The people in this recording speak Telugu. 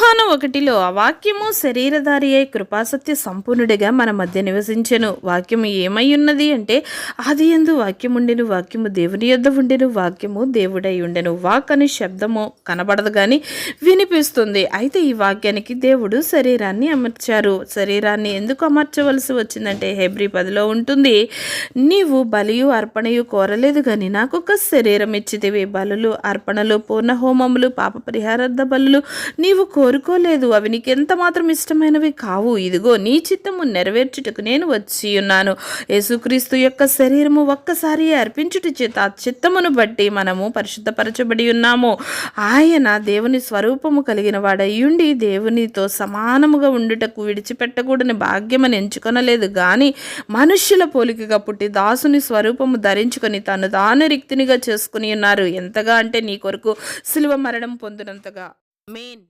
యోహాను 1లో ఆ వాక్యము శరీరధారి అయి కృపాసత్య సంపూర్ణుడిగా మన మధ్య నివసించెను. వాక్యము ఏమై ఉన్నది అంటే, ఆదియందు వాక్యముండెను, వాక్యము దేవుని యొద్ద ఉండెను, వాక్యము దేవుడై ఉండెను. వాక్ అనే శబ్దము కనబడదు కానీ వినిపిస్తుంది. అయితే ఈ వాక్యానికి దేవుడు శరీరాన్ని అమర్చారు. శరీరాన్ని ఎందుకు అమర్చవలసి వచ్చిందంటే హెబ్రీ 10లో ఉంటుంది, నీవు బలియు అర్పణయు కోరలేదు కానీ నాకు ఒక శరీరం ఇచ్చితివి. బలులు, అర్పణలు, పూర్ణ హోమములు, పాప పరిహారార్థ బలులు నీవు కోరుకోలేదు. అవి నీకెంత మాత్రం ఇష్టమైనవి కావు. ఇదిగో నీ చిత్తము నెరవేర్చుటకు నేను వచ్చి ఉన్నాను. యేసుక్రీస్తు యొక్క శరీరము ఒక్కసారి అర్పించుట చేత ఆ చిత్తమును బట్టి మనము పరిశుద్ధపరచబడి ఉన్నాము. ఆయన దేవుని స్వరూపము కలిగిన వాడయ్యుండి దేవునితో సమానముగా ఉండుటకు విడిచిపెట్టకూడని భాగ్యమని ఎంచుకొనలేదు కానీ మనుష్యుల పోలికగా పుట్టి దాసుని స్వరూపము ధరించుకొని తాను రిక్తినిగా చేసుకుని ఉన్నారు. ఎంతగా అంటే నీ కొరకు శిలువ మరణం పొందినంతగా. ఆమేన్.